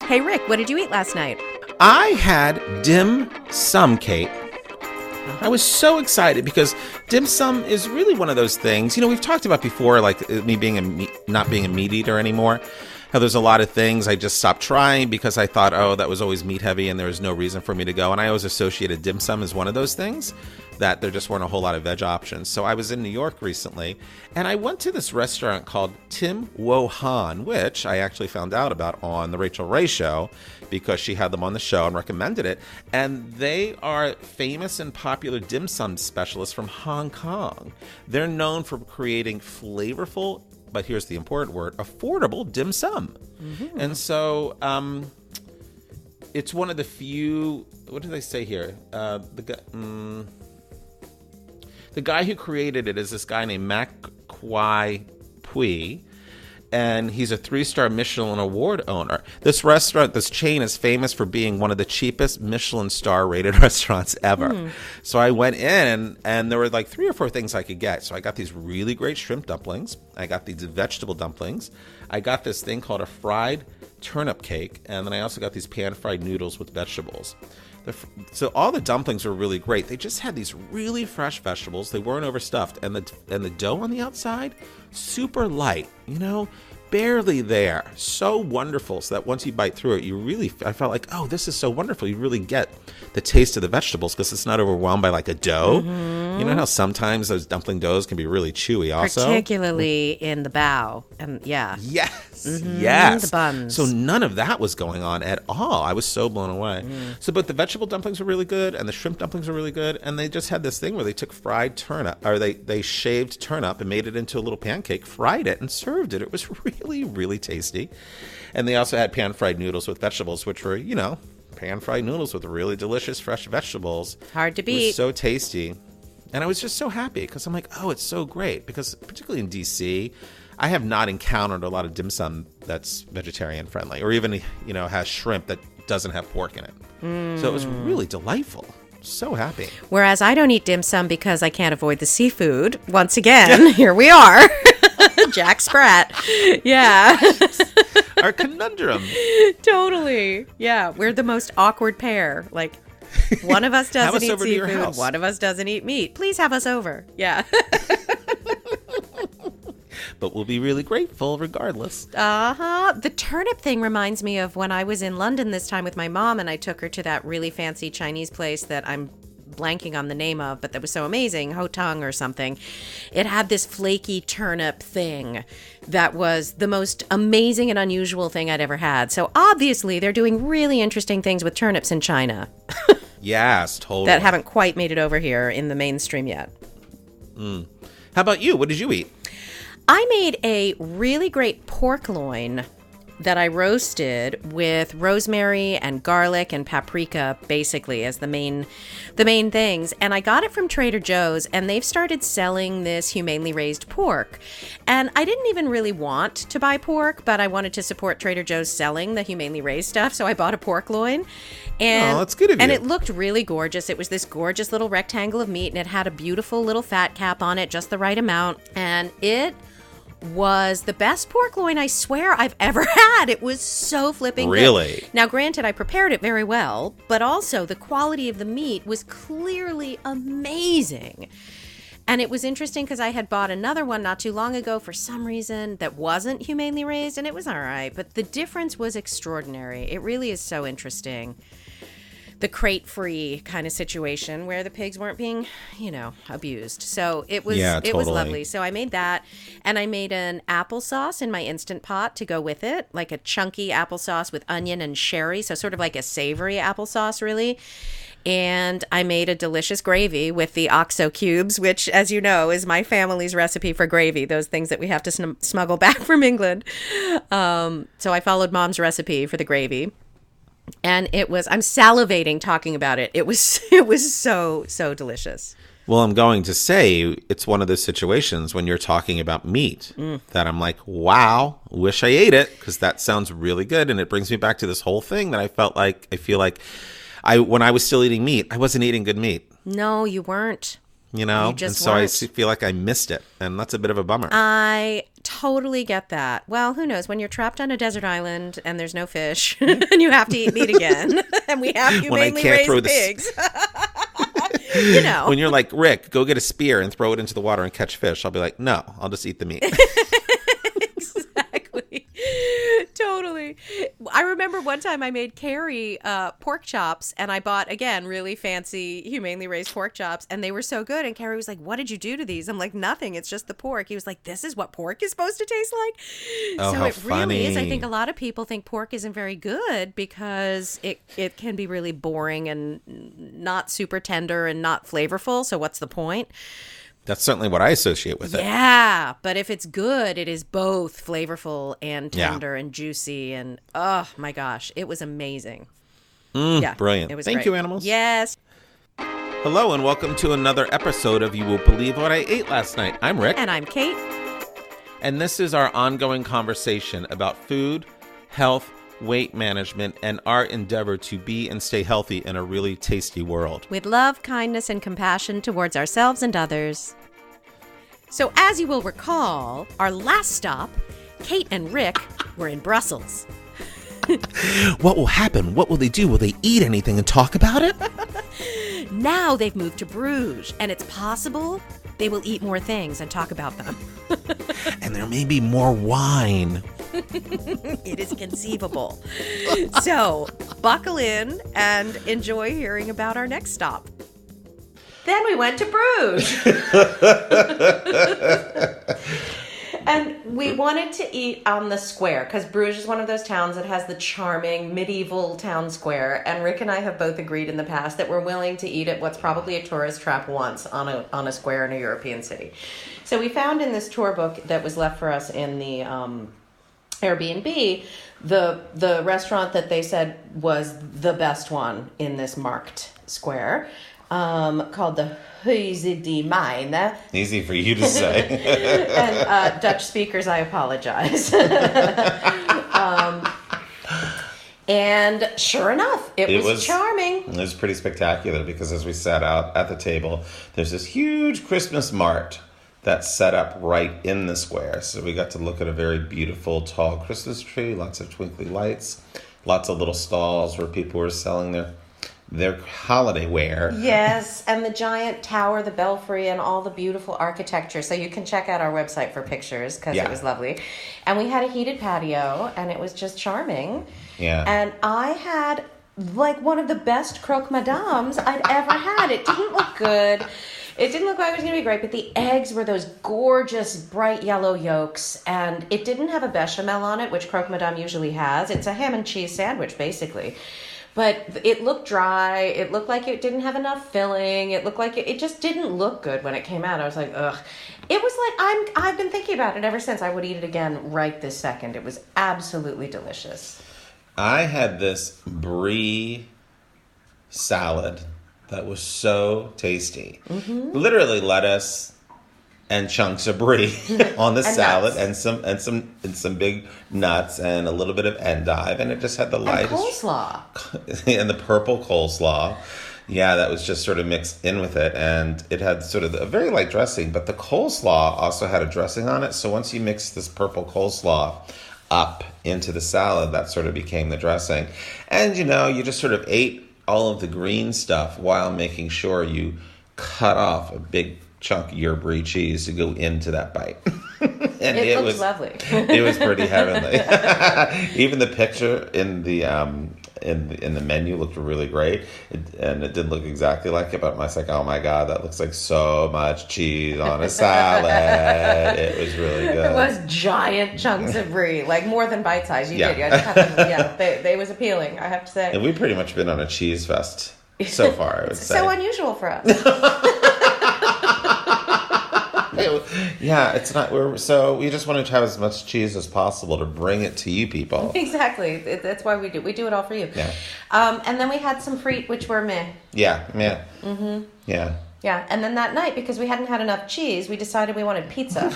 Hey, Rick, what did you eat last night? I had dim sum, Kate. I was so excited because dim sum is really one of those things. You know, we've talked about before, like me being not being a meat eater anymore. How there's a lot of things I just stopped trying because I thought, oh, that was always meat heavy and there was no reason for me to go. And I always associated dim sum as one of those things that there just weren't a whole lot of veg options. So I was in New York recently and I went to this restaurant called Tim Wo Han, which I actually found out about on the Rachel Ray Show because she had them on the show and recommended it. And they are famous and popular dim sum specialists from Hong Kong. They're known for creating flavorful, but here's the important word, affordable dim sum. Mm-hmm. And so it's one of the few, what do they say here? The guy who created it is this guy named Mac Kwai Pui, and he's a 3-star Michelin award owner. This restaurant, this chain is famous for being one of the cheapest Michelin star rated restaurants ever. So I went in and there were like 3 or 4 things I could get. So I got these really great shrimp dumplings. I got these vegetable dumplings. I got this thing called a fried turnip cake. And then I also got these pan-fried noodles with vegetables. So all the dumplings were really great. They just had these really fresh vegetables. They weren't overstuffed. And the dough on the outside, super light, you know, barely there. So wonderful. So that once you bite through it, I felt like, oh, this is so wonderful. You really get the taste of the vegetables because it's not overwhelmed by like a dough. Mm-hmm. You know how sometimes those dumpling doughs can be really chewy also? Particularly in the bao. Yeah. Yes. Mm-hmm. Yes. The buns. So none of that was going on at all. I was so blown away. So, but the vegetable dumplings were really good and the shrimp dumplings were really good. And they just had this thing where they took fried turnip, or they shaved turnip and made it into a little pancake, fried it and served it. It was really, really tasty. And they also had pan-fried noodles with vegetables, which were, you know, pan-fried noodles with really delicious fresh vegetables. Hard to beat. It was so tasty. And I was just so happy because I'm like, oh, it's so great. Because particularly in D.C., I have not encountered a lot of dim sum that's vegetarian friendly or even, you know, has shrimp that doesn't have pork in it. So it was really delightful. So happy. Whereas I don't eat dim sum because I can't avoid the seafood. Once again, here we are. Jack Sprat. Yeah. Our conundrum. Totally. Yeah. We're the most awkward pair. Like, one of us doesn't eat seafood. One of us doesn't eat meat. Please have us over. Yeah. But we'll be really grateful regardless. The turnip thing reminds me of when I was in London this time with my mom and I took her to that really fancy Chinese place that I'm blanking on the name of, but that was so amazing, Ho Tung or something. It had this flaky turnip thing that was the most amazing and unusual thing I'd ever had. So obviously they're doing really interesting things with turnips in China. Yes, totally. That haven't quite made it over here in the mainstream yet. How about you? What did you eat? I made a really great pork loin that I roasted with rosemary and garlic and paprika, basically, as the main things. And I got it from Trader Joe's, and they've started selling this humanely raised pork. And I didn't even really want to buy pork, but I wanted to support Trader Joe's selling the humanely raised stuff, so I bought a pork loin. And, that's good of you. And it looked really gorgeous. It was this gorgeous little rectangle of meat, and it had a beautiful little fat cap on it, just the right amount. And it was the best pork loin I swear I've ever had. It was so flipping really good. Now, granted, I prepared it very well, but also the quality of the meat was clearly amazing. And it was interesting because I had bought another one not too long ago for some reason that wasn't humanely raised, and it was all right. But the difference was extraordinary. It really is so interesting. The crate-free kind of situation where the pigs weren't being, you know, abused. So it was It was lovely. So I made that, and I made an applesauce in my Instant Pot to go with it, like a chunky applesauce with onion and sherry, so sort of like a savory applesauce, really. And I made a delicious gravy with the OXO cubes, which, as you know, is my family's recipe for gravy, those things that we have to smuggle back from England. So I followed Mom's recipe for the gravy. And I'm salivating talking about it. It was so delicious. Well, I'm going to say it's one of those situations when you're talking about meat that I'm like, wow, wish I ate it, because that sounds really good. And it brings me back to this whole thing that I feel like when I was still eating meat, I wasn't eating good meat. No, you weren't. You know, you just and so weren't. I feel like I missed it, and that's a bit of a bummer. I totally get that. Well, who knows? When you're trapped on a desert island and there's no fish and you have to eat meat again, and we have humanely raised pigs. You know. When you're like, Rick, go get a spear and throw it into the water and catch fish, I'll be like, no, I'll just eat the meat. Exactly. Totally. I remember one time I made Carrie pork chops, and I bought, again, really fancy, humanely raised pork chops, and they were so good. And Carrie was like, what did you do to these? I'm like, nothing. It's just the pork. He was like, this is what pork is supposed to taste like? Oh, so how it funny. really is. I think a lot of people think pork isn't very good because it can be really boring and not super tender and not flavorful. So what's the point? That's certainly what I associate with it. Yeah, but if it's good, it is both flavorful and tender and juicy. And oh my gosh, it was amazing. Brilliant. It was Thank great. you, animals. Yes. Hello, and welcome to another episode of You Will Believe What I Ate Last Night. I'm Rick. And I'm Kate. And this is our ongoing conversation about food, health, weight management, and our endeavor to be and stay healthy in a really tasty world. With love, kindness, and compassion towards ourselves and others. So as you will recall, our last stop, Kate and Rick were in Brussels. What will happen? What will they do? Will they eat anything and talk about it? Now they've moved to Bruges, and it's possible they will eat more things and talk about them. And there may be more wine. It is conceivable. So, buckle in and enjoy hearing about our next stop. Then we went to Bruges. And we wanted to eat on the square because Bruges is one of those towns that has the charming medieval town square. And Rick and I have both agreed in the past that we're willing to eat at what's probably a tourist trap once on a square in a European city. So we found in this tour book that was left for us in the Airbnb, the restaurant that they said was the best one in this marked square, called the Huis de Mine. Easy for you to say. And Dutch speakers, I apologize. And sure enough, it was charming. It was pretty spectacular because as we sat out at the table, there's this huge Christmas mart that's set up right in the square. So we got to look at a very beautiful, tall Christmas tree, lots of twinkly lights, lots of little stalls where people were selling their holiday wear. Yes, and the giant tower, the belfry, and all the beautiful architecture. So you can check out our website for pictures because it was lovely. And we had a heated patio, and it was just charming. Yeah. And I had like one of the best Croque Madames I'd ever had. It didn't look good. It didn't look like it was going to be great, but the eggs were those gorgeous bright yellow yolks, and it didn't have a bechamel on it, which Croque Madame usually has. It's a ham and cheese sandwich, basically. But it looked dry. It looked like it didn't have enough filling. It looked like it just didn't look good when it came out. I was like, ugh. It was like, I've been thinking about it ever since. I would eat it again right this second. It was absolutely delicious. I had this brie salad that was so tasty. Mm-hmm. Literally lettuce and chunks of brie on the salad nuts. and some big nuts and a little bit of endive, and it just had the lightest coleslaw and the purple coleslaw. Yeah, that was just sort of mixed in with it, and it had sort of a very light dressing, but the coleslaw also had a dressing on it. So once you mix this purple coleslaw up into the salad, that sort of became the dressing. And you just sort of ate all of the green stuff while making sure you cut off a big chunk of your brie cheese to go into that bite. And it was lovely. It was pretty heavenly. Even the picture in the menu looked really great, and it didn't look exactly like it, but I was like, oh my god, that looks like so much cheese on a salad. It was really good. It was giant chunks of brie, like more than bite size. You did. I just have to, they was appealing, I have to say. And we've pretty much been on a cheese fest so far, I would say. So unusual for us. Yeah, it's not. We just wanted to have as much cheese as possible to bring it to you people. Exactly. That's why we do. We do it all for you. Yeah. And then we had some frites, which were meh. Yeah. Mm-hmm. Yeah. Yeah. And then that night, because we hadn't had enough cheese, we decided we wanted pizza.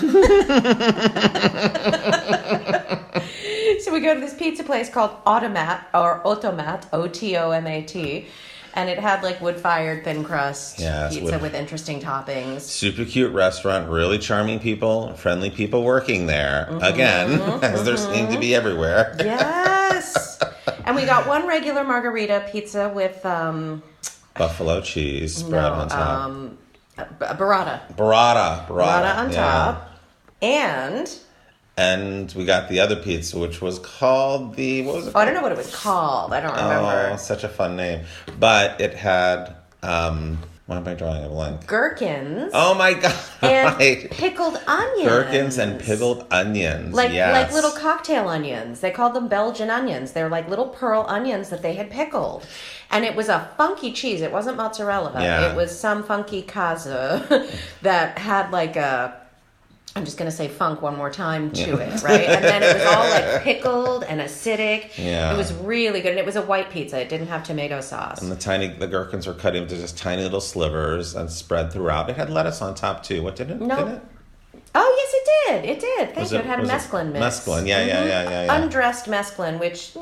So we go to this pizza place called Automat, or Automat, Otomat. And it had like wood-fired thin crust Yes, pizza with interesting toppings. Super cute restaurant, really charming people, friendly people working there. Again, as there seem to be everywhere. Yes. And we got one regular margarita pizza with buffalo cheese spread on top. Burrata. Burrata on top. And we got the other pizza, which was called what was it called? I don't know what it was called. I don't remember. Oh, such a fun name. But it had, what am I drawing a blank? Gherkins. Oh my God. And pickled onions. Gherkins and pickled onions. Like little cocktail onions. They called them Belgian onions. They're like little pearl onions that they had pickled. And it was a funky cheese. It wasn't mozzarella. Yeah. It was some funky Käse that had like I'm just going to say funk one more time to it, right? And then it was all like pickled and acidic. Yeah. It was really good. And it was a white pizza. It didn't have tomato sauce. And the gherkins were cut into just tiny little slivers and spread throughout. It had lettuce on top too. What didn't it? No. Didn't it? Oh, yes, it did. It did. Thank you. It had a mesclun mix. Mesclun, yeah. Undressed mesclun, which...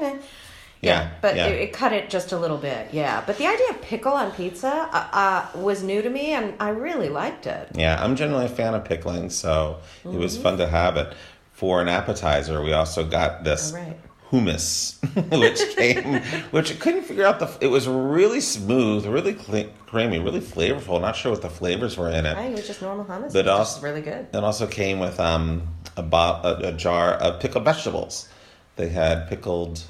It cut it just a little bit, yeah. But the idea of pickle on pizza was new to me, and I really liked it. Yeah, I'm generally a fan of pickling, so it was fun to have it. For an appetizer, we also got this hummus, which I couldn't figure out. It was really smooth, really creamy, really flavorful. Not sure what the flavors were in it. It was just normal hummus. But it was just really good. It also came with a jar of pickled vegetables. They had pickled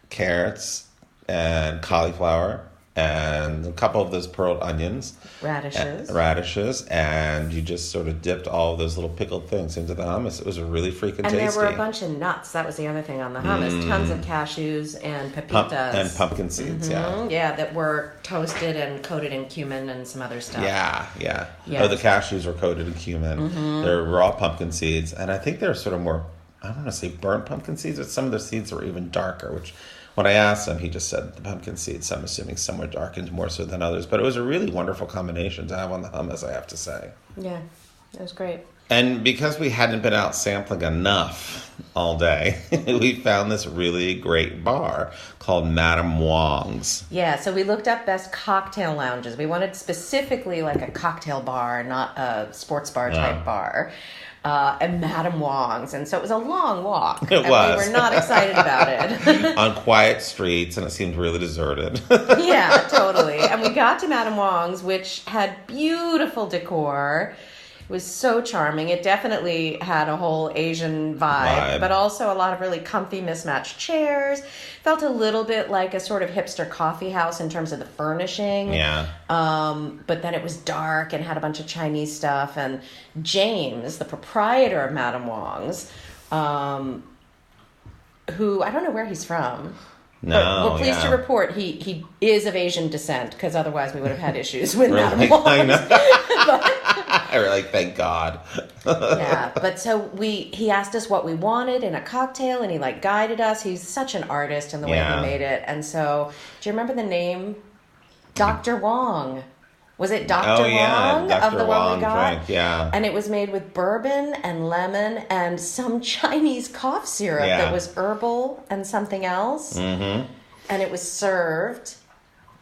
carrots and cauliflower and a couple of those pearled onions. Radishes. And you just sort of dipped all of those little pickled things into the hummus. It was really freaking tasty. And there were a bunch of nuts. That was the other thing on the hummus. Tons of cashews and pepitas. And pumpkin seeds, Yeah, that were toasted and coated in cumin and some other stuff. Yeah. Oh, the cashews were coated in cumin. They're raw pumpkin seeds. And I think they're sort of more, I don't want to say burnt pumpkin seeds, but some of the seeds were even darker, which... When I asked him, he just said the pumpkin seeds. So I'm assuming some were darkened more so than others. But it was a really wonderful combination to have on the hummus, I have to say. Yeah, it was great. And because we hadn't been out sampling enough all day, we found this really great bar called Madam Wong's. Yeah, so we looked up best cocktail lounges. We wanted specifically like a cocktail bar, not a sports bar type bar. And Madam Wong's. And so it was a long walk. It was. We were not excited about it. On quiet streets, and it seemed really deserted. Yeah, totally. And we got to Madam Wong's, which had beautiful decor. It was so charming. It definitely had a whole Asian vibe, but also a lot of really comfy mismatched chairs. Felt a little bit like a sort of hipster coffee house in terms of the furnishing. Yeah. But then it was dark and had a bunch of Chinese stuff. And James, the proprietor of Madam Wong's, who I don't know where he's from. No, we're pleased to report he is of Asian descent, because otherwise we would have had issues with Madam Wong. I know. I was like, thank God. Yeah, but so he asked us what we wanted in a cocktail, and he like guided us. He's such an artist in the way he made it. And so, do you remember the name? Dr. Wong. Was it Dr. Wong Dr. of the Wong one we got? drink, yeah. And it was made with bourbon and lemon and some Chinese cough syrup that was herbal and something else. Mm-hmm. And it was served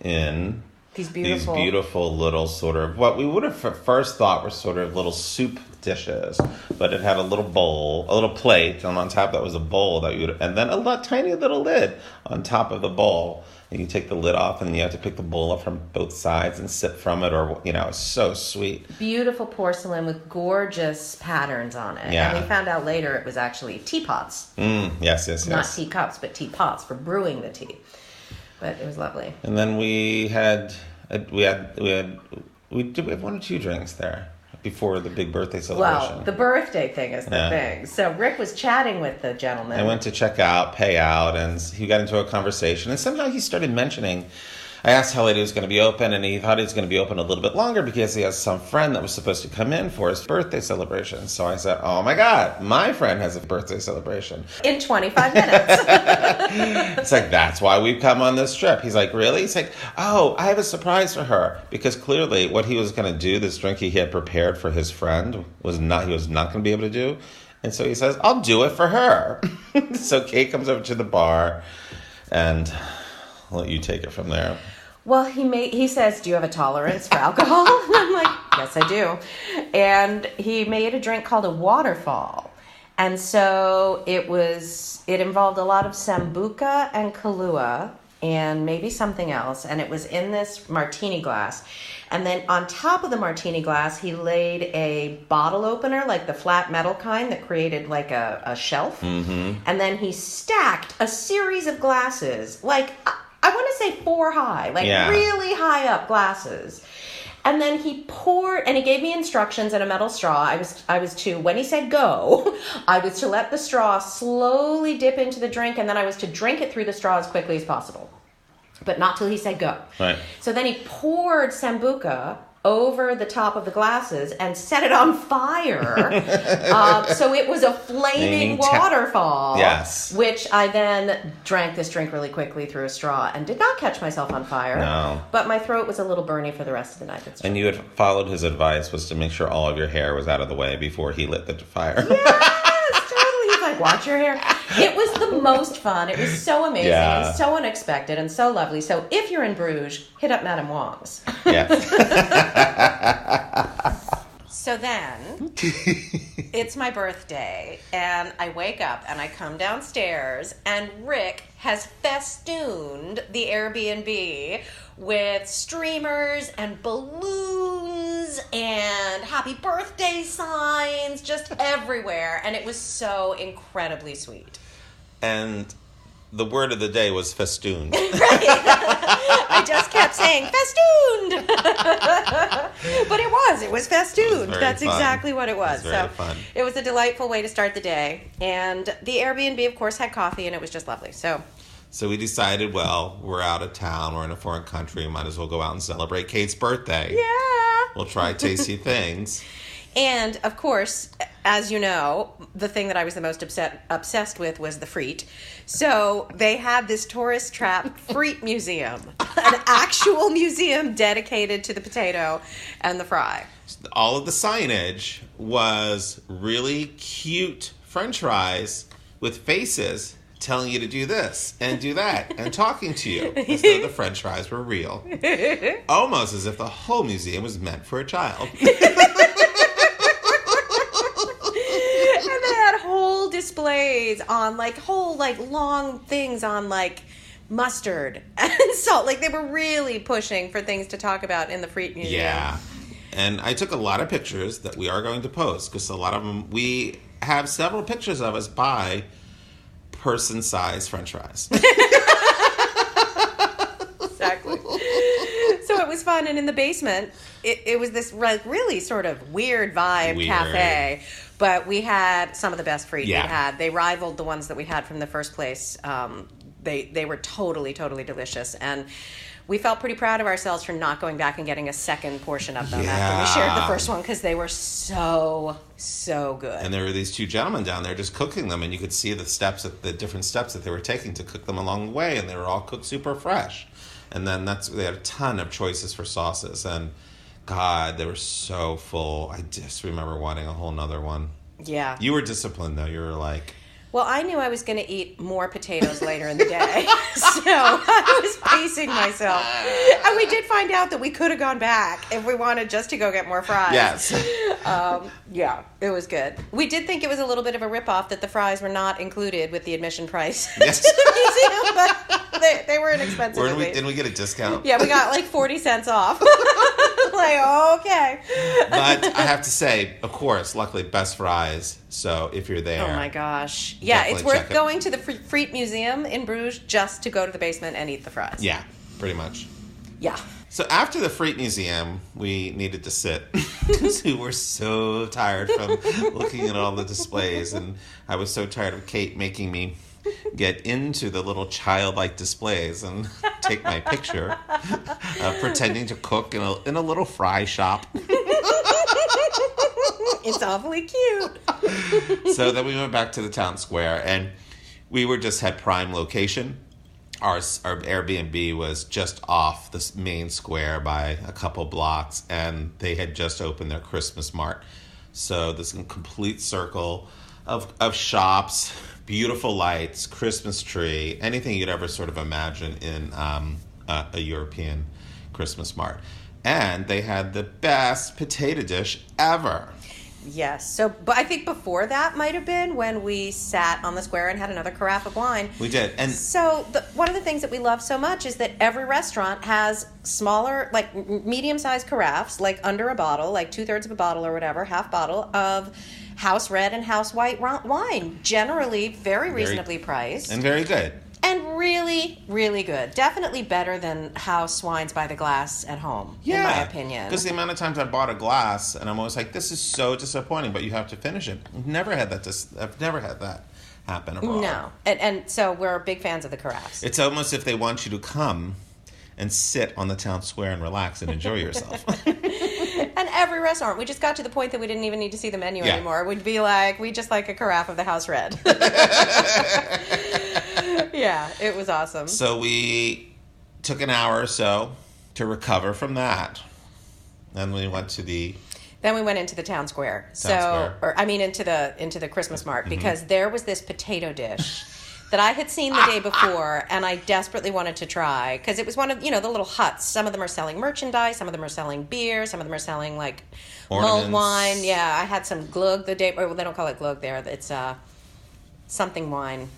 in these beautiful little sort of, what we would have first thought were sort of little soup dishes, but it had a little bowl, a little plate, and on top of that was a bowl and then a tiny little lid on top of the bowl. And you take the lid off, and then you have to pick the bowl up from both sides and sip from it, or, it's so sweet. Beautiful porcelain with gorgeous patterns on it. Yeah. And we found out later it was actually teapots. Yes. Not teacups, but teapots for brewing the tea. But it was lovely. And then we had one or two drinks there before the big birthday celebration. Well, the birthday thing is the thing. So Rick was chatting with the gentleman. I went to check out, pay out, and he got into a conversation. And somehow he started mentioning, I asked how late he was going to be open, and he thought he was going to be open a little bit longer because he has some friend that was supposed to come in for his birthday celebration. So I said, oh my God, my friend has a birthday celebration. In 25 minutes. It's like, that's why we've come on this trip. He's like, really? He's like, oh, I have a surprise for her. Because clearly what he was going to do, this drink he had prepared for his friend, he was not going to be able to do. And so he says, I'll do it for her. So Kate comes over to the bar, and I'll let you take it from there. Well, he says, "Do you have a tolerance for alcohol?" And I'm like, "Yes, I do." And he made a drink called a waterfall. And so it involved a lot of Sambuca and Kahlua and maybe something else. And it was in this martini glass. And then on top of the martini glass, he laid a bottle opener, like the flat metal kind that created like a shelf. Mm-hmm. And then he stacked a series of glasses, like I want to say 4 high, like really high up glasses. And then he poured, and he gave me instructions in a metal straw. I was to, when he said go, I was to let the straw slowly dip into the drink, and then I was to drink it through the straw as quickly as possible. But not till he said go. Right. So then he poured Sambuca over the top of the glasses and set it on fire. So it was a flaming waterfall. Yes. Which I then drank this drink really quickly through a straw and did not catch myself on fire. No. But my throat was a little burny for the rest of the night. And you had followed his advice, was to make sure all of your hair was out of the way before he lit the fire. Yes, totally. He's like, watch your hair. It was the most fun. It was so amazing and so unexpected and so lovely. So if you're in Bruges, hit up Madam Wong's. Yes. So then, it's my birthday, and I wake up, and I come downstairs, and Rick has festooned the Airbnb with streamers and balloons and happy birthday signs just everywhere, and it was so incredibly sweet. And the word of the day was festooned. Right. I just kept saying festooned. But it was festooned. That's fun. Exactly what it was. Very fun. It was a delightful way to start the day. And the Airbnb, of course, had coffee, and it was just lovely. So we decided, well, we're out of town, we're in a foreign country, might as well go out and celebrate Kate's birthday. Yeah. We'll try tasty things. And, of course, as you know, the thing that I was the most obsessed with was the Frites. So they had this tourist trap Frites Museum, an actual museum dedicated to the potato and the fry. All of the signage was really cute French fries with faces telling you to do this and do that and talking to you as though the French fries were real. Almost as if the whole museum was meant for a child. Whole displays on whole long things on mustard and salt. They were really pushing for things to talk about in the Frites Museum. Yeah. And I took a lot of pictures that we are going to post because a lot of them, we have several pictures of us buy person-sized French fries. Exactly. So it was fun, and in the basement, it was this really sort of weird vibe cafe. But we had some of the best Frites we'd had. They rivaled the ones that we had from the first place. They were totally, totally delicious. And we felt pretty proud of ourselves for not going back and getting a second portion of them after we shared the first one, because they were so, so good. And there were these 2 gentlemen down there just cooking them, and you could see the different steps that they were taking to cook them along the way, and they were all cooked super fresh. And then they had a ton of choices for sauces, and God, they were so full. I just remember wanting a whole nother one. Yeah. You were disciplined, though. You were like... Well, I knew I was going to eat more potatoes later in the day, so I was pacing myself. And we did find out that we could have gone back if we wanted just to go get more fries. Yes. Yeah, it was good. We did think it was a little bit of a ripoff that the fries were not included with the admission price to the museum, but they were inexpensive. Didn't we get a discount? Yeah, we got 40 cents off. Okay. But I have to say, of course, luckily, best fries. So if you're there. Oh my gosh. Yeah, it's worth going to the Frites Museum in Bruges just to go to the basement and eat the fries. Yeah, pretty much. Yeah. So after the Frites Museum, we needed to sit because we were so tired from looking at all the displays. And I was so tired of Kate making me get into the little childlike displays and take my picture, pretending to cook in a little fry shop. It's awfully cute. So then we went back to the town square, and we had prime location. Our Airbnb was just off the main square by a couple blocks, and they had just opened their Christmas mart. So this complete circle of shops, beautiful lights, Christmas tree, anything you'd ever sort of imagine in a European Christmas mart. And they had the best potato dish ever. Yes. So, but I think before that might have been when we sat on the square and had another carafe of wine. We did. And so one of the things that we love so much is that every restaurant has smaller, like medium-sized carafes, like under a bottle, like 2/3 of a bottle or whatever, half bottle of house red and house white wine. Generally very reasonably priced. And very good. And really, really good. Definitely better than house wines by the glass at home, in my opinion. Because the amount of times I bought a glass, and I'm always like, this is so disappointing, but you have to finish it. I've never had that happen abroad. No. And so we're big fans of the carafes. It's almost if they want you to come and sit on the town square and relax and enjoy yourself. And every restaurant, we just got to the point that we didn't even need to see the menu anymore. We'd be like, we just like a carafe of the house red. Yeah, it was awesome. So we took an hour or so to recover from that. Then we went to the... Then we went into the town square. Into the Christmas mart, because there was this potato dish that I had seen the day before, and I desperately wanted to try, because it was one of, the little huts. Some of them are selling merchandise, some of them are selling beer, some of them are selling, like, mulled wine. Yeah, I had some glug the day, well, they don't call it glug there. It's something wine.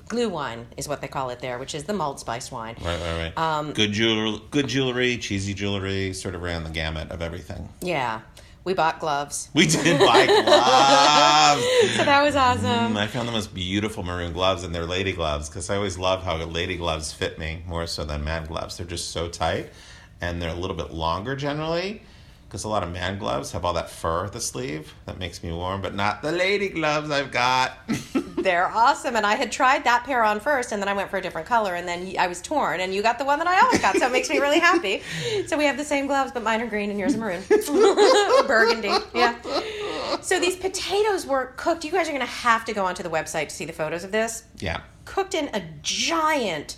Glue wine is what they call it there, which is the mulled spice wine. Right. Good jewelry, cheesy jewelry, sort of ran the gamut of everything. Yeah. We bought gloves. We did buy gloves. So that was awesome. I found the most beautiful maroon gloves, and they're lady gloves, because I always love how lady gloves fit me more so than man gloves. They're just so tight, and they're a little bit longer generally, because a lot of man gloves have all that fur at the sleeve that makes me warm, but not the lady gloves I've got. They're awesome, and I had tried that pair on first, and then I went for a different color, and then I was torn, and you got the one that I always got, so it makes me really happy. So we have the same gloves, but mine are green and yours are maroon. Burgundy, yeah. So these potatoes were cooked. You guys are going to have to go onto the website to see the photos of this. Yeah. Cooked in a giant,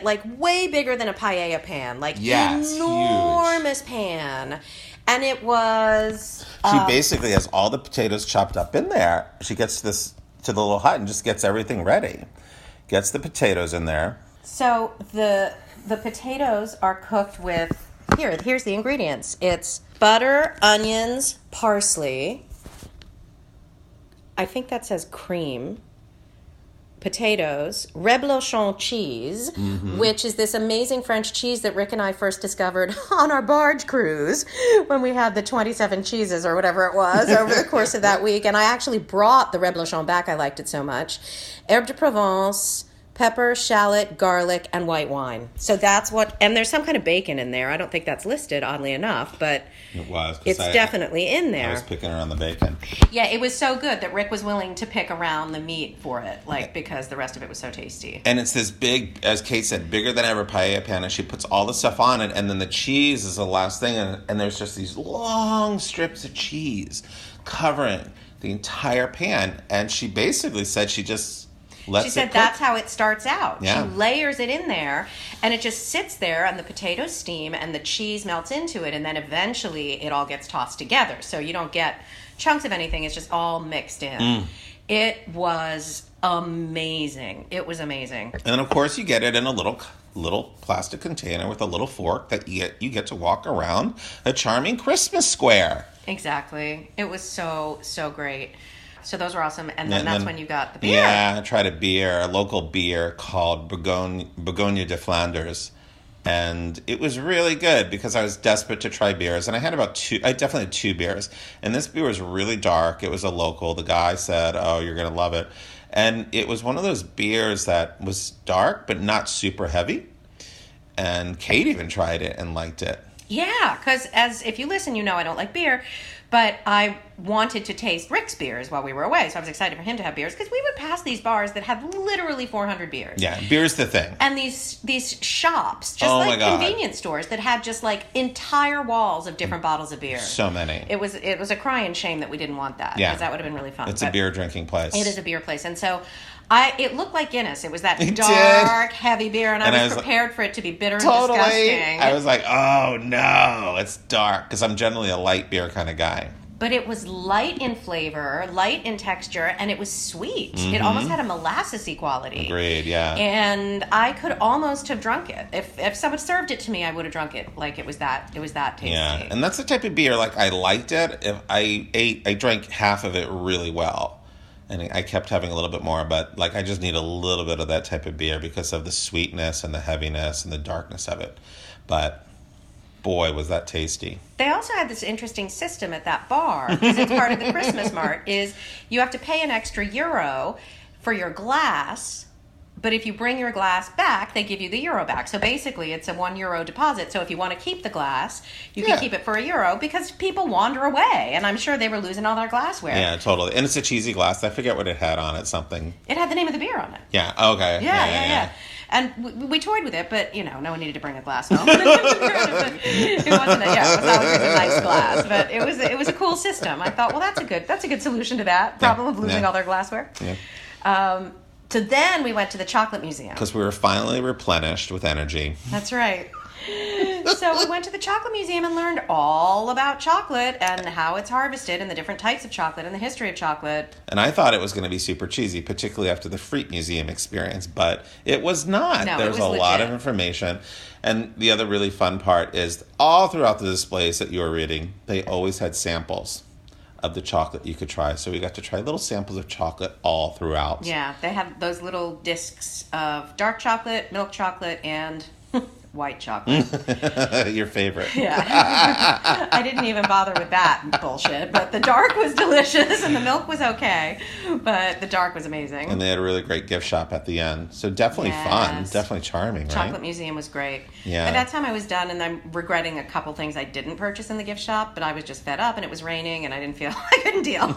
like way bigger than a paella pan, like enormous huge pan. And it was... She basically has all the potatoes chopped up in there. She gets this to the little hut and just gets everything ready. Gets the potatoes in there. So the potatoes are cooked with... Here's the ingredients. It's butter, onions, parsley. I think that says cream. Potatoes, reblochon cheese, which is this amazing French cheese that Rick and I first discovered on our barge cruise when we had the 27 cheeses or whatever it was over the course of that week. And I actually brought the reblochon back. I liked it so much. Herbe de Provence, pepper, shallot, garlic, and white wine. So that's what... And there's some kind of bacon in there. I don't think that's listed, oddly enough, but... It was. It's definitely in there. I was picking around the bacon. Yeah, it was so good that Rick was willing to pick around the meat for it, because the rest of it was so tasty. And it's this big, as Kate said, bigger than ever paella pan, and she puts all the stuff on it, and then the cheese is the last thing, and there's just these long strips of cheese covering the entire pan, and she basically said she just... She said that's how it starts out. Yeah. She layers it in there, and it just sits there, and the potatoes steam, and the cheese melts into it, and then eventually it all gets tossed together. So you don't get chunks of anything. It's just all mixed in. It was amazing. It was amazing. And then, of course, you get it in a little plastic container with a little fork that you get to walk around a charming Christmas square. Exactly. It was so, so great. So those were awesome. And then that's when you got the beer. Yeah, I tried a local beer called Bourgogne de Flanders. And it was really good because I was desperate to try beers. And I definitely had 2 beers. And this beer was really dark. It was a local. The guy said, "Oh, you're going to love it." And it was one of those beers that was dark, but not super heavy. And Kate even tried it and liked it. Yeah, because if you listen, I don't like beer. But I wanted to taste Rick's beers while we were away, so I was excited for him to have beers, because we would pass these bars that had literally 400 beers. Yeah, beer's the thing. And these shops, just like convenience stores, that had just like entire walls of different bottles of beer. So many. It was a crying shame that we didn't want that, because that would have been really fun. It's a beer drinking place. It is a beer place, and so... it looked like Guinness. It was that dark, heavy beer, and I was prepared for it to be bitter and disgusting. I was like, oh no, it's dark, because I'm generally a light beer kind of guy. but it was light in flavor, light in texture, and it was sweet. It almost had a molassesy quality. Agreed, yeah. And I could almost have drunk it. If someone served it to me, I would have drunk it. Like, it was that tasty. Yeah, and that's the type of beer, like, I liked it. If I drank half of it really well. And I kept having a little bit more, but, like, I just need a little bit of that type of beer because of the sweetness and the heaviness and the darkness of it. But, boy, was that tasty. They also had this interesting system at that bar, because it's part of the Christmas mart, is you have to pay an extra €1 for your glass, but if you bring your glass back, they give you the euro back. So basically, it's a €1 deposit. So if you want to keep the glass, you can keep it for €1 because people wander away. And I'm sure they were losing all their glassware. Yeah, totally. And it's a cheesy glass. I forget what it had on it, something. It had the name of the beer on it. Yeah, okay. Yeah. And we toyed with it, but, no one needed to bring a glass home. It wasn't a nice glass, but it was a cool system. I thought, well, that's a good solution to that problem of losing all their glassware. Yeah. So then we went to the Chocolate Museum. Because we were finally replenished with energy. That's right. So we went to the Chocolate Museum and learned all about chocolate and how it's harvested and the different types of chocolate and the history of chocolate. And I thought it was going to be super cheesy, particularly after the Frites Museum experience, but it was not. No, there was a lot of information. And the other really fun part is all throughout the displays that you were reading, they always had samples of the chocolate you could try. So we got to try little samples of chocolate all throughout. Yeah, they have those little discs of dark chocolate, milk chocolate, and white chocolate. Your favorite. Yeah. I didn't even bother with that bullshit, but the dark was delicious and the milk was okay, but the dark was amazing. And they had a really great gift shop at the end. So definitely fun, definitely charming, right? Chocolate Museum was great. Yeah. By that time I was done and I'm regretting a couple things I didn't purchase in the gift shop, but I was just fed up and it was raining and I didn't feel I couldn't deal.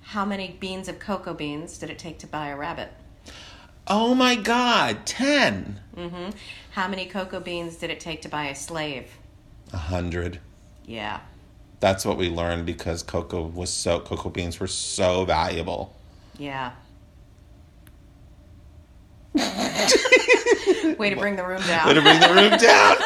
How many beans of cocoa beans did it take to buy a rabbit? Oh my God, 10. Mm-hmm. How many cocoa beans did it take to buy a slave? 100. Yeah. That's what we learned because cocoa beans were so valuable. Yeah. Way to bring the room down. Way to bring the room down.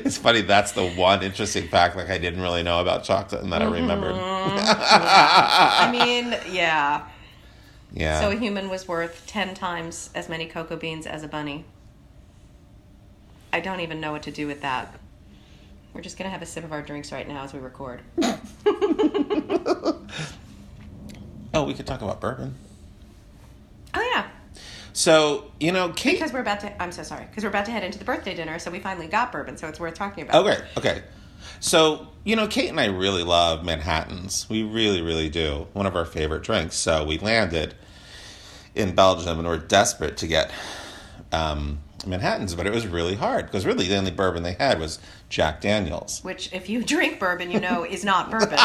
It's funny, that's the one interesting fact like I didn't really know about chocolate and that I remembered. I mean, yeah. Yeah. So a human was worth 10 times as many cocoa beans as a bunny. I don't even know what to do with that. We're just going to have a sip of our drinks right now as we record. Oh, we could talk about bourbon. Oh, yeah. So, Kate... Because we're about to... I'm so sorry. Because we're about to head into the birthday dinner, so we finally got bourbon, so it's worth talking about. Okay. So, Kate and I really love Manhattans. We really, really do. One of our favorite drinks. So we landed in Belgium and we're desperate to get Manhattans, but it was really hard because really the only bourbon they had was Jack Daniels. Which, if you drink bourbon, is not bourbon.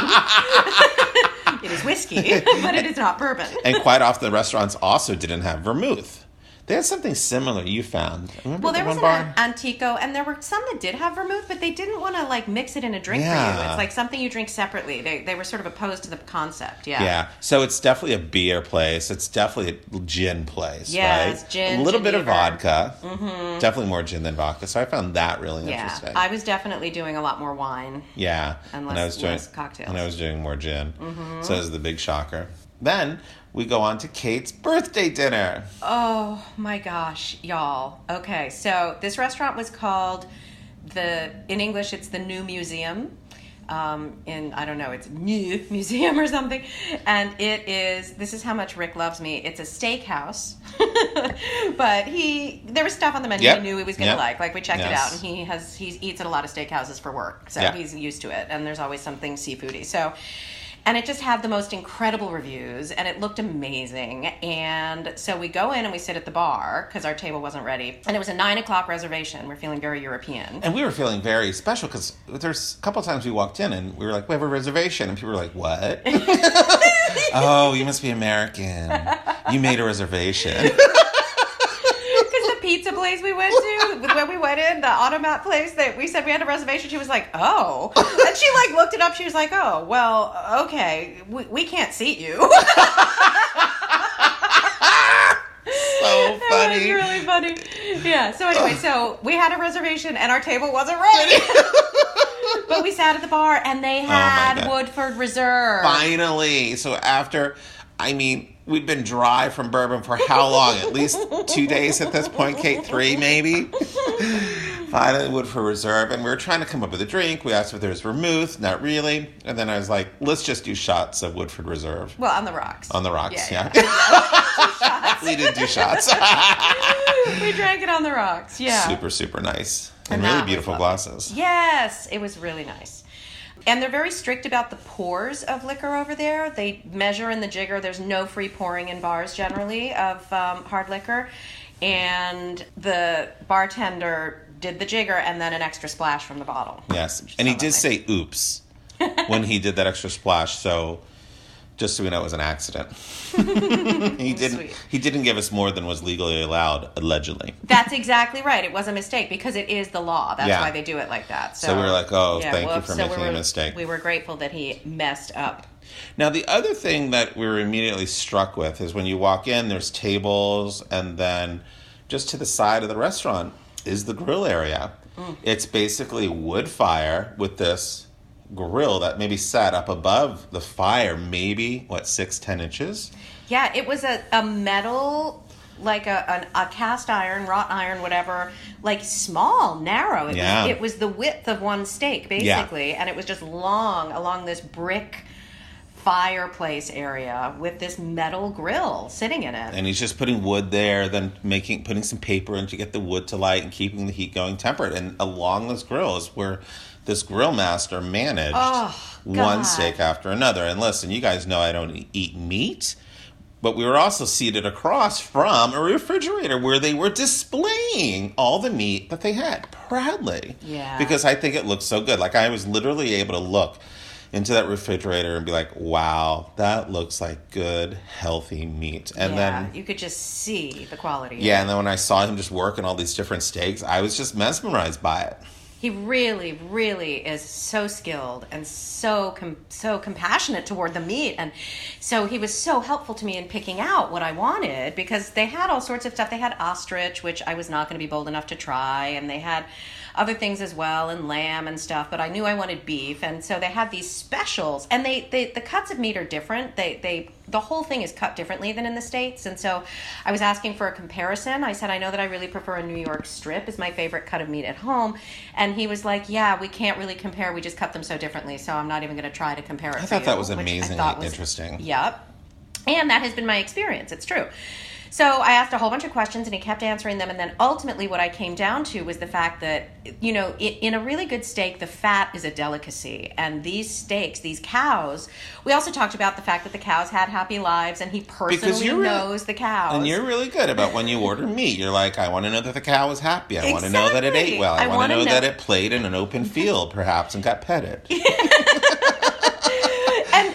It is whiskey, but it is not bourbon. And quite often the restaurants also didn't have vermouth. They had something similar you found. Remember there was bar? an Antico, and there were some that did have vermouth, but they didn't want to mix it in a drink for you. It's like something you drink separately. They were sort of opposed to the concept. Yeah. So it's definitely a beer place. It's definitely a gin place. Yes, right? gin. A little bit of vodka. Mm-hmm. Definitely more gin than vodka. So I found that really interesting. I was definitely doing a lot more wine. Yeah, and less cocktails. And I was doing more gin. Mm-hmm. So it was the big shocker. Then we go on to Kate's birthday dinner. Oh my gosh, y'all. Okay, so this restaurant was called in English it's the New Museum. I don't know, it's New Museum or something. And this is how much Rick loves me. It's a steakhouse. But there was stuff on the menu he knew he was going to like. Like we checked it out and he eats at a lot of steakhouses for work. So he's used to it. And there's always something seafoody. And it just had the most incredible reviews, and it looked amazing. And so we go in and we sit at the bar because our table wasn't ready. And it was a 9:00 reservation. We're feeling very European. And we were feeling very special because there's a couple of times we walked in and we were like, we have a reservation. And people were like, what? Oh, you must be American. You made a reservation. Pizza place we went to, when we went in, the automat place that we said we had a reservation, she was like, oh. And she looked it up, she was like, oh, well, okay, we can't seat you. So funny. It was really funny. funny. Yeah. So anyway, so we had a reservation and our table wasn't ready. But we sat at the bar and they had Woodford Reserve. Finally. So after, we'd been dry from bourbon for how long? At least 2 days at this point, Kate? 3 maybe? Finally, Woodford Reserve. And we were trying to come up with a drink. We asked if there was vermouth. Not really. And then I was like, let's just do shots of Woodford Reserve. Well, on the rocks. On the rocks, yeah. Shots. We didn't do shots. We drank it on the rocks, yeah. Super, super nice. And really beautiful glasses. Yes, it was really nice. And they're very strict about the pours of liquor over there. They measure in the jigger. There's no free pouring in bars generally of hard liquor. And the bartender did the jigger and then an extra splash from the bottle. Yes. And he did say oops when he did that extra splash. So just so we know it was an accident. He didn't give us more than was legally allowed, allegedly. That's exactly right. It was a mistake because it is the law. That's why they do it like that. So we were like, thank you for making a mistake. We were grateful that he messed up. Now, the other thing that we were immediately struck with is when you walk in, there's tables, and then just to the side of the restaurant is the grill area. It's basically wood fire with this grill that maybe sat up above the fire, maybe 6-10 inches. Yeah, it was a metal, like a cast iron, wrought iron, whatever, like small, narrow. It was the width of one steak basically, and it was just long along this brick fireplace area with this metal grill sitting in it. And he's just putting wood there, then putting some paper in to get the wood to light and keeping the heat going temperate. And along this grill is where this grill master managed one steak after another. And listen, you guys know I don't eat meat, but we were also seated across from a refrigerator where they were displaying all the meat that they had proudly. Yeah. Because I think it looked so good. Like I was literally able to look into that refrigerator and be like, wow, that looks like good, healthy meat. And then you could just see the quality. Yeah, and then when I saw him just working all these different steaks, I was just mesmerized by it. He really, really is so skilled and so compassionate toward the meat. And so he was so helpful to me in picking out what I wanted because they had all sorts of stuff. They had ostrich, which I was not going to be bold enough to try. And they had other things as well, and lamb and stuff. But I knew I wanted beef. And so they had these specials. And the cuts of meat are different. The whole thing is cut differently than in the States. And so I was asking for a comparison. I said, I know that I really prefer a New York strip is my favorite cut of meat at home. And he was like, yeah, we can't really compare. We just cut them so differently. So I'm not even going to try to compare it. I thought that was amazingly interesting. Yep. And that has been my experience. It's true. So I asked a whole bunch of questions and he kept answering them. And then ultimately what I came down to was the fact that, in a really good steak, the fat is a delicacy. And these steaks, these cows, we also talked about the fact that the cows had happy lives and he personally knows the cows. And you're really good about when you order meat. You're like, I want to know that the cow was happy. I want to know that it ate well. I want to know that it played in an open field, perhaps, and got petted.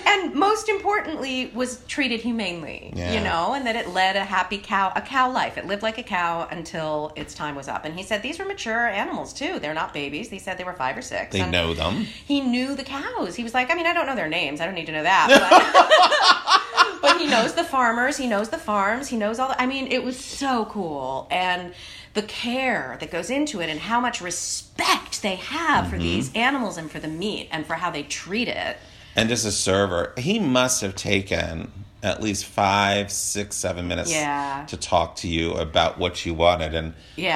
And most importantly, was treated humanely, and that it led a cow life. It lived like a cow until its time was up. And he said these were mature animals too. They're not babies. He said they were 5 or 6. They know them. He knew the cows. He was like, I don't know their names. I don't need to know that. But he knows the farmers. He knows the farms. He knows all it was so cool. And the care that goes into it and how much respect they have for these animals and for the meat and for how they treat it. And as a server, he must have taken at least 5, 6, 7 minutes to talk to you about what you wanted. And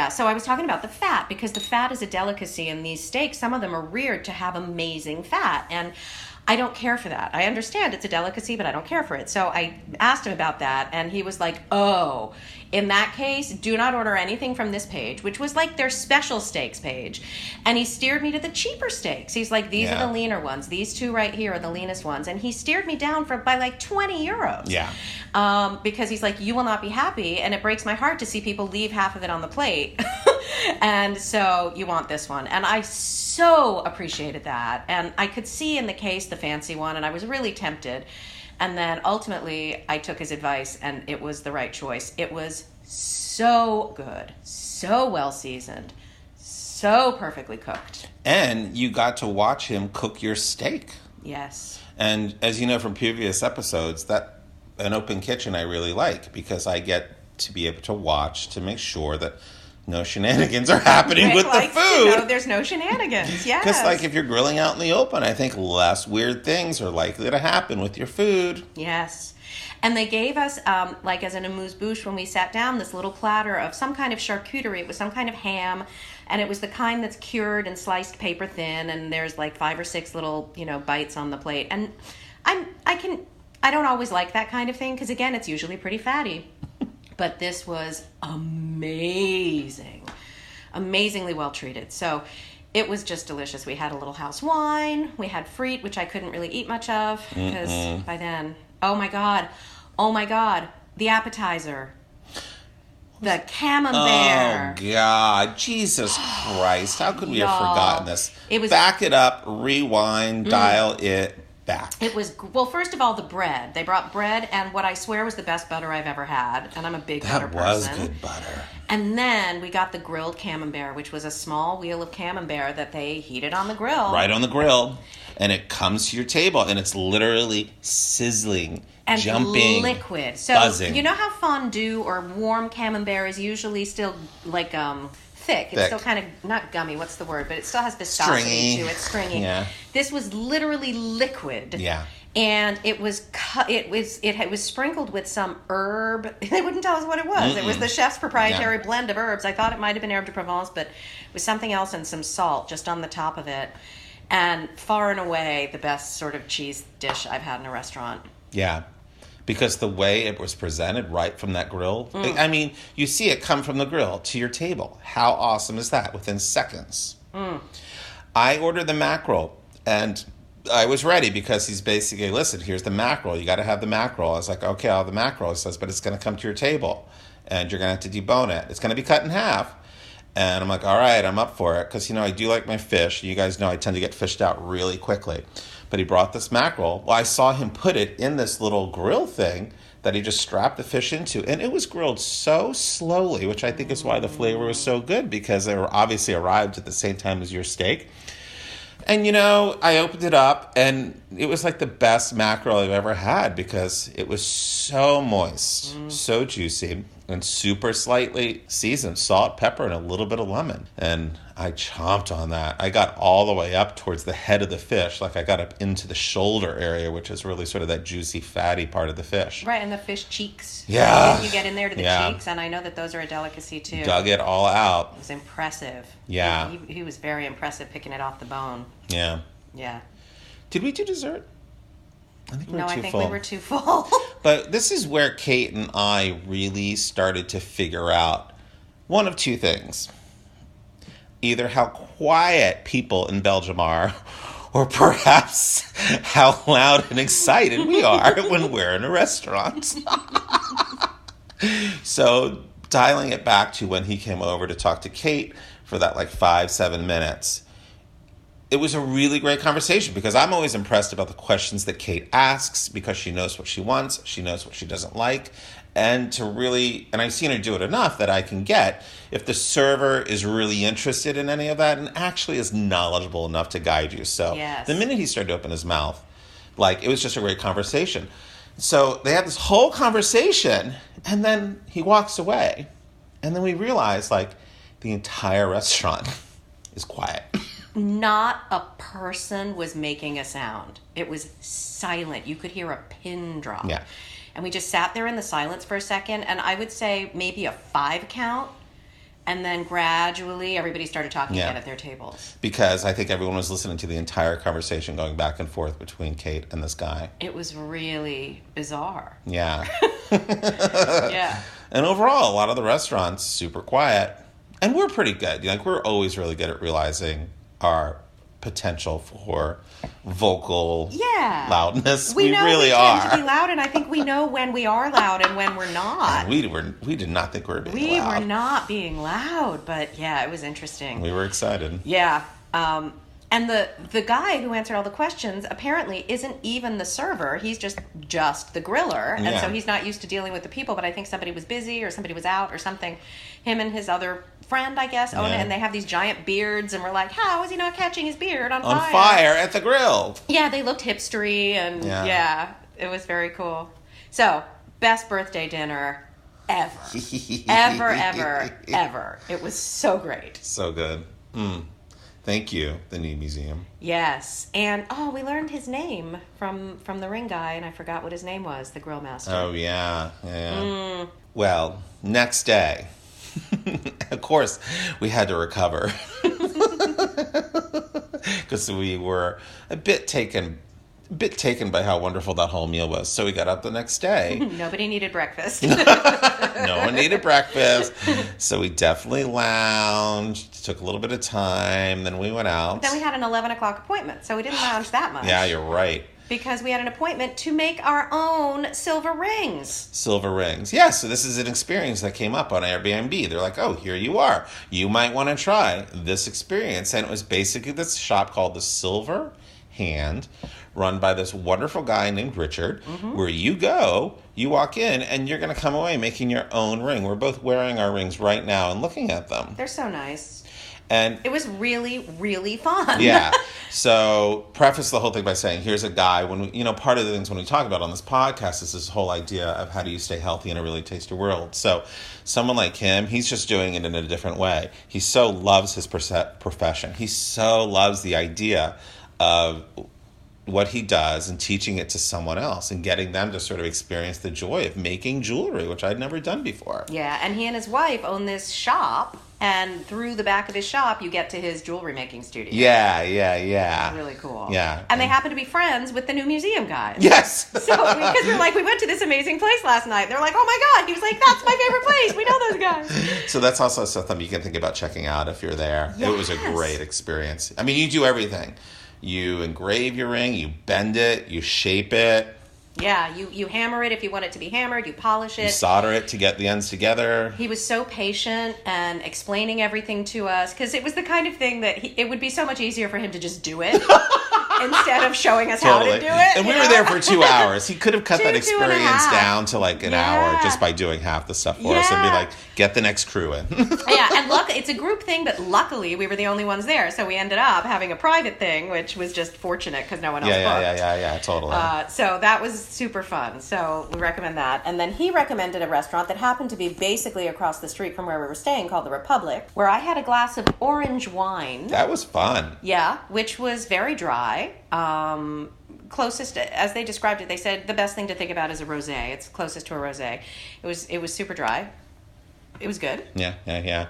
so I was talking about the fat because the fat is a delicacy in these steaks. Some of them are reared to have amazing fat. And I don't care for that. I understand it's a delicacy, but I don't care for it. So I asked him about that, and he was like, oh, in that case, do not order anything from this page, which was like their special steaks page. And he steered me to the cheaper steaks. He's like, these are the leaner ones. These 2 right here are the leanest ones. And he steered me down by like 20 euros. Yeah. Because he's like, you will not be happy. And it breaks my heart to see people leave half of it on the plate. And so you want this one. And I so appreciated that. And I could see in the case the fancy one, and I was really tempted. And then ultimately I took his advice and it was the right choice. It was so good, so well seasoned, so perfectly cooked. And you got to watch him cook your steak. Yes. And as you know from previous episodes, that an open kitchen I really like because I get to be able to watch to make sure that no shenanigans are happening Rick with the likes to food. know there's no shenanigans. Yes. Because, like, if you're grilling out in the open, I think less weird things are likely to happen with your food. Yes. And they gave us, like as an amuse-bouche, when we sat down, this little platter of some kind of charcuterie. It was some kind of ham, and it was the kind that's cured and sliced paper thin, and there's like 5 or 6 little, bites on the plate. And I don't always like that kind of thing, because again, it's usually pretty fatty. But this was amazing. Amazingly well treated. So it was just delicious. We had a little house wine. We had frite, which I couldn't really eat much of, because by then... Oh my God, the appetizer. The camembert. Oh, God. Jesus Christ. How could we have forgotten this? It was, back it up, rewind, dial it back. It was, well, first of all, the bread. They brought bread and what I swear was the best butter I've ever had. And I'm a big butter person. That was good butter. And then we got the grilled camembert, which was a small wheel of camembert that they heated on the grill. Right on the grill. And it comes to your table, and it's literally sizzling, and jumping, liquid. So buzzing. You know how fondue or warm camembert is usually still like thick. It's still kind of not gummy. What's the word? But it still has viscosity to it. It's stringy. Yeah. This was literally liquid. Yeah. And it was it was sprinkled with some herb. They wouldn't tell us what it was. It was the chef's proprietary blend of herbs. I thought it might have been herb de Provence, but it was something else and some salt just on the top of it. And far and away the best sort of cheese dish I've had in a restaurant. Yeah. Because the way it was presented right from that grill, I mean, you see it come from the grill to your table. How awesome is that? Within seconds. I ordered the mackerel, and I was ready because he's basically, listen, here's the mackerel. You got to have the mackerel. I was like, okay, I'll have the mackerel. He says, but it's going to come to your table, and you're going to have to debone it. It's going to be cut in half. And I'm like, all right, I'm up for it. Because, I do like my fish. You guys know I tend to get fished out really quickly. But he brought this mackerel. Well, I saw him put it in this little grill thing that he just strapped the fish into. And it was grilled so slowly, which I think is why the flavor was so good. Because they were obviously arrived at the same time as your steak. And, I opened it up, and it was like the best mackerel I've ever had because it was so moist, so juicy, and super slightly seasoned, salt, pepper, and a little bit of lemon. And I chomped on that. I got all the way up towards the head of the fish, like I got up into the shoulder area, which is really sort of that juicy, fatty part of the fish. Right, and the fish cheeks. Yeah. You get in there to the cheeks, and I know that those are a delicacy, too. Dug it all out. It was impressive. Yeah. He was very impressive picking it off the bone. Yeah. Yeah. Did we do dessert? I think we were too full. No, I think we were too full. But this is where Kate and I really started to figure out one of two things. Either how quiet people in Belgium are, or perhaps how loud and excited we are when we're in a restaurant. So dialing it back to when he came over to talk to Kate for that 5-7 minutes, it was a really great conversation because I'm always impressed about the questions that Kate asks because she knows what she wants, she knows what she doesn't like, and I've seen her do it enough that I can get if the server is really interested in any of that and actually is knowledgeable enough to guide you. So yes. The minute he started to open his mouth, it was just a great conversation. So they had this whole conversation, and then he walks away, and then we realize the entire restaurant is quiet. Not a person was making a sound. It was silent. You could hear a pin drop. Yeah. And we just sat there in the silence for a second, and I would say maybe a 5 count, and then gradually everybody started talking again at their tables. Because I think everyone was listening to the entire conversation going back and forth between Kate and this guy. It was really bizarre. Yeah. Yeah. And overall, a lot of the restaurants, super quiet. And we're pretty good. We're always really good at realizing our potential for vocal loudness. We know really we are. tend to be loud, and I think we know when we are loud and when we're not. And we did not think we were being loud. We were not being loud, but yeah, it was interesting. We were excited. Yeah. And the guy who answered all the questions apparently isn't even the server. He's just the griller. And so he's not used to dealing with the people, but I think somebody was busy or somebody was out or something. Him and his other friend, I guess, own it, and they have these giant beards, and we're like, how is he not catching his beard on fire? On fire at the grill. Yeah, they looked hipstery, and it was very cool. So, best birthday dinner ever. Ever, ever, ever. It was so great. So good. Thank you, the new museum. Yes. And, we learned his name from the ring guy, and I forgot what his name was, the grill master. Oh, yeah. Well, next day, of course, we had to recover. Because we were a bit taken by how wonderful that whole meal was. So we got up the next day. Nobody needed breakfast. No one needed breakfast. So we definitely lounged, took a little bit of time, then we went out. Then we had an 11 o'clock appointment, so we didn't lounge that much. Yeah, you're right. Because we had an appointment to make our own silver rings. Silver rings. Yeah, so this is an experience that came up on Airbnb. They're like, oh, here you are. You might want to try this experience. And it was basically this shop called the Silver Hand, run by this wonderful guy named Richard, where you go, you walk in, and you're going to come away making your own ring. We're both wearing our rings right now and looking at them. They're so nice. And it was really, really fun. Yeah. So preface the whole thing by saying, here's a guy, when we, part of the things when we talk about on this podcast is this whole idea of how do you stay healthy in a really tasty world. So someone like him, he's just doing it in a different way. He so loves his profession. He so loves the idea of what he does and teaching it to someone else and getting them to sort of experience the joy of making jewelry, which I'd never done before. Yeah, and he and his wife own this shop, and through the back of his shop, you get to his jewelry making studio. Yeah. It's really cool. Yeah. And they happen to be friends with the new museum guys. Yes. So, because we're like, we went to this amazing place last night. They're like, oh my God. He was like, that's my favorite place. We know those guys. So that's also something you can think about checking out if you're there. Yes. It was a great experience. I mean, you do everything. You engrave your ring, you bend it, you shape it. Yeah, you hammer it if you want it to be hammered, you polish it. You solder it to get the ends together. He was so patient and explaining everything to us, because it was the kind of thing that it would be so much easier for him to just do it instead of showing us how to do it. And we were there for 2 hours. He could have cut that experience down to like an hour just by doing half the stuff for us and be like, get the next crew in. Yeah, and it's a group thing, but luckily we were the only ones there, so we ended up having a private thing, which was just fortunate because no one else booked. Yeah, totally. So that was super fun. So we recommend that. And then he recommended a restaurant that happened to be basically across the street from where we were staying, called the Republic, where I had a glass of orange wine. That was fun. Yeah, which was very dry. Closest, as they described it, they said the best thing to think about is a rosé. It's closest to a rosé. It was super dry. It was good. Yeah.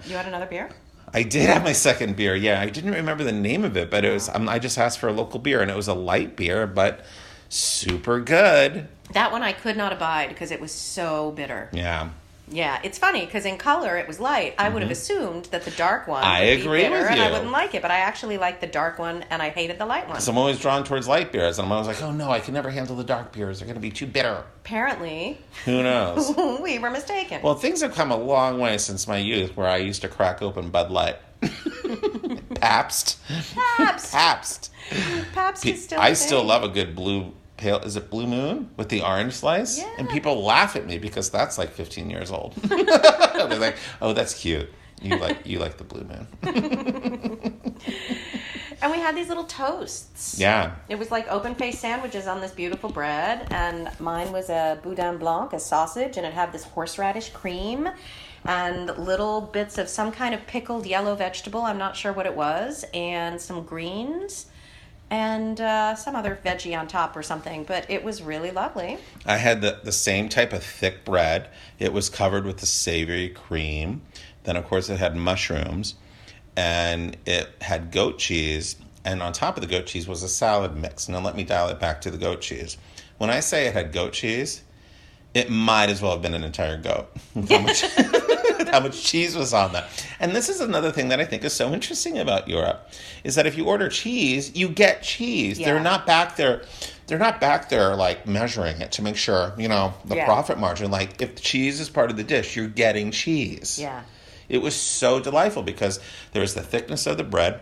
You had another beer? I did have my second beer. Yeah, I didn't remember the name of it, but it was. I just asked for a local beer, and it was a light beer, but super good. That one I could not abide because it was so bitter. Yeah. Yeah, it's funny because in color it was light. I would have assumed that the dark one would be agree bitter with and you. I wouldn't like it, but I actually liked the dark one and I hated the light one. So I'm always drawn towards light beers, and I'm always like, oh no, I can never handle the dark beers. They're going to be too bitter. Apparently. Who knows? We were mistaken. Well, things have come a long way since my youth, where I used to crack open Bud Light. Pabst. Pabst is still I still love a good blue pale. Is it Blue Moon with the orange slice? Yeah. And people laugh at me because that's like 15 years old. They're like, "Oh, that's cute. You like the Blue Moon." And we had these little toasts. Yeah. It was like open-faced sandwiches on this beautiful bread, and mine was a boudin blanc, a sausage, and it had this horseradish cream and little bits of some kind of pickled yellow vegetable, I'm not sure what it was, and some greens and some other veggie on top or something, but it was really lovely. I had the same type of thick bread. It was covered with the savory cream. Then, of course, it had mushrooms, and it had goat cheese, and on top of the goat cheese was a salad mix. Now, let me dial it back to the goat cheese. When I say it had goat cheese, it might as well have been an entire goat. How much cheese was on that. And this is another thing that I think is so interesting about Europe, is that if you order cheese, you get cheese. Yeah. They're not back there like measuring it to make sure, the profit margin. Like, if cheese is part of the dish, you're getting cheese. Yeah. It was so delightful because there was the thickness of the bread,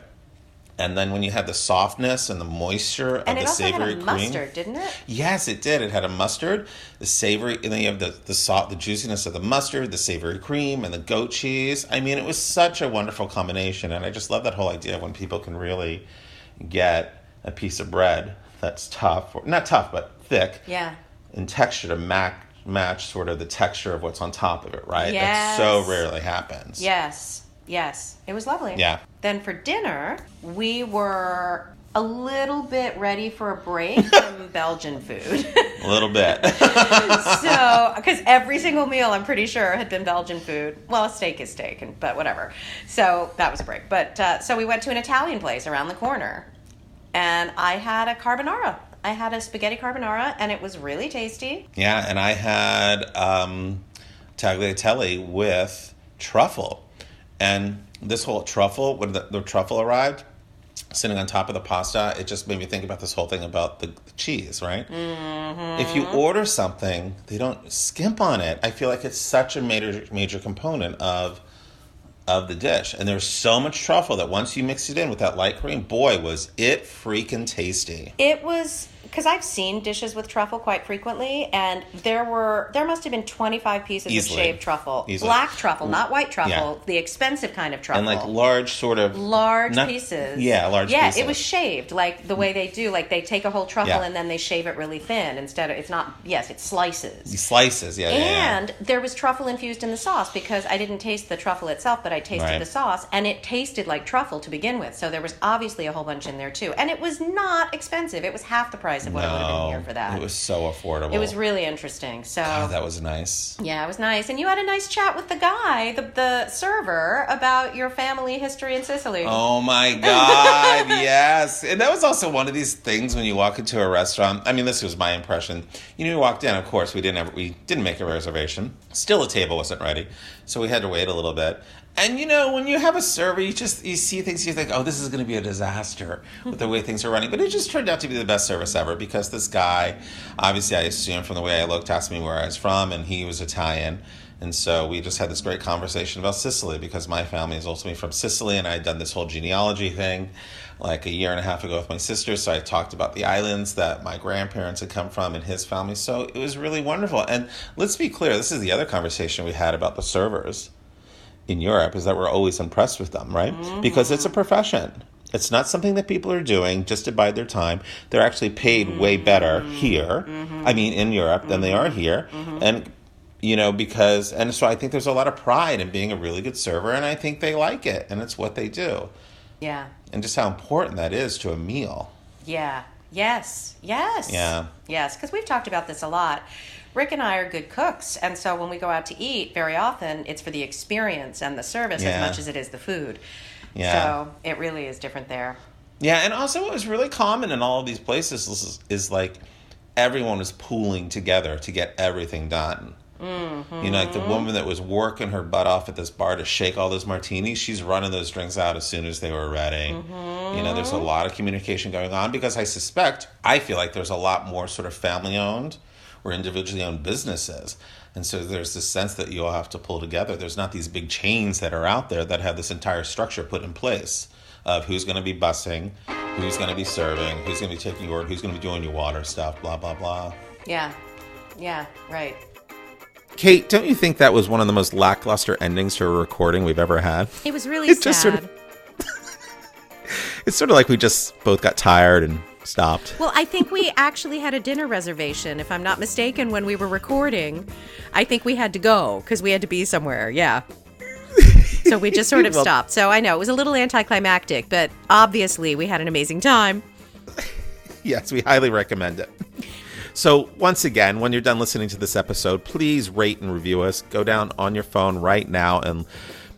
and then when you had the softness and the moisture of the savory cream. And it also had a mustard, didn't it? Yes, it did. It had a mustard, the savory, and then you have the juiciness of the mustard, the savory cream, and the goat cheese. I mean, it was such a wonderful combination, and I just love that whole idea of when people can really get a piece of bread that's tough, or not tough, but thick, yeah, in texture to match sort of the texture of what's on top of it, right? Yes. That so rarely happens. Yes. It was lovely. Yeah. Then for dinner, we were a little bit ready for a break from Belgian food. A little bit. So, because every single meal, I'm pretty sure, had been Belgian food. Well, a steak is steak, but whatever. So that was a break. But so we went to an Italian place around the corner, and I had a carbonara. I had a spaghetti carbonara, and it was really tasty. Yeah, and I had tagliatelle with truffle. And this whole truffle, when the truffle arrived, sitting on top of the pasta, it just made me think about this whole thing about the cheese, right? Mm-hmm. If you order something, they don't skimp on it. I feel like it's such a major component of the dish. And there's so much truffle that once you mix it in with that light cream, boy, was it freaking tasty. It was, because I've seen dishes with truffle quite frequently, and there must have been 25 pieces of shaved truffle. Easily. Black truffle, not white truffle, the expensive kind of truffle. And like large pieces. Yeah, large pieces. Yeah, it was shaved, like the way they do, like they take a whole truffle and then they shave it really thin instead of, it's slices. Slices, yeah. And there was truffle infused in the sauce, because I didn't taste the truffle itself, but I tasted the sauce, and it tasted like truffle to begin with. So there was obviously a whole bunch in there too. And it was not expensive. It was half the price of what it would have been here for that. It was so affordable. It was really interesting. So that was nice. Yeah, it was nice. And you had a nice chat with the guy, the server, about your family history in Sicily. Oh my God, yes. And that was also one of these things when you walk into a restaurant. I mean, this was my impression. You walked in, of course, we didn't make a reservation. Still, a table wasn't ready. So we had to wait a little bit. And, when you have a server, you see things, you think, oh, this is going to be a disaster with the way things are running. But it just turned out to be the best service ever, because this guy, obviously I assume from the way I looked, asked me where I was from, and he was Italian. And so we just had this great conversation about Sicily, because my family is ultimately from Sicily, and I had done this whole genealogy thing like a year and a half ago with my sister. So I talked about the islands that my grandparents had come from and his family. So it was really wonderful. And let's be clear, this is the other conversation we had about the servers in Europe, is that we're always impressed with them, right? Mm-hmm. Because it's a profession. It's not something that people are doing just to bide their time. They're actually paid way better here, in Europe, than they are here. And, and so I think there's a lot of pride in being a really good server, and I think they like it, and it's what they do. Yeah. And just how important that is to a meal. Yeah. Yes. Yeah. Yes, because we've talked about this a lot. Rick and I are good cooks, and so when we go out to eat, very often it's for the experience and the service as much as it is the food. Yeah. So it really is different there. Yeah, and also what was really common in all of these places is like everyone was pooling together to get everything done. Mm-hmm. Like the woman that was working her butt off at this bar to shake all those martinis, she's running those drinks out as soon as they were ready. Mm-hmm. There's a lot of communication going on, because I feel like there's a lot more sort of family-owned or individually owned businesses. And so there's this sense that you all have to pull together. There's not these big chains that are out there that have this entire structure put in place of who's going to be bussing, who's going to be serving, who's going to be taking your order, who's going to be doing your water stuff, blah, blah, blah. Yeah, right. Kate, don't you think that was one of the most lackluster endings to a recording we've ever had? It was really sad. It's sort of like we just both got tired and stopped. Well, I think we actually had a dinner reservation, if I'm not mistaken, when we were recording. I think we had to go because we had to be somewhere. Yeah. So we just sort of stopped. So I know it was a little anticlimactic, but obviously we had an amazing time. Yes, we highly recommend it. So once again, when you're done listening to this episode, please rate and review us. Go down on your phone right now and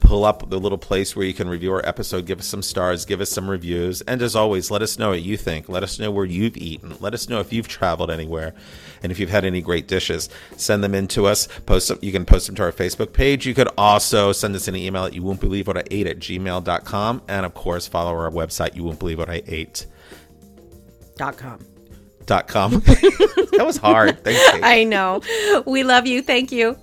pull up the little place where you can review our episode. Give us some stars. Give us some reviews. And as always, let us know what you think. Let us know where you've eaten. Let us know if you've traveled anywhere and if you've had any great dishes. Send them in to us. Post them. You can post them to our Facebook page. You could also send us an email at youwon'tbelievewhatIate@gmail.com. And, of course, follow our website, youwon'tbelievewhatIate.com. That was hard. Thanks, Kate. I know. We love you. Thank you.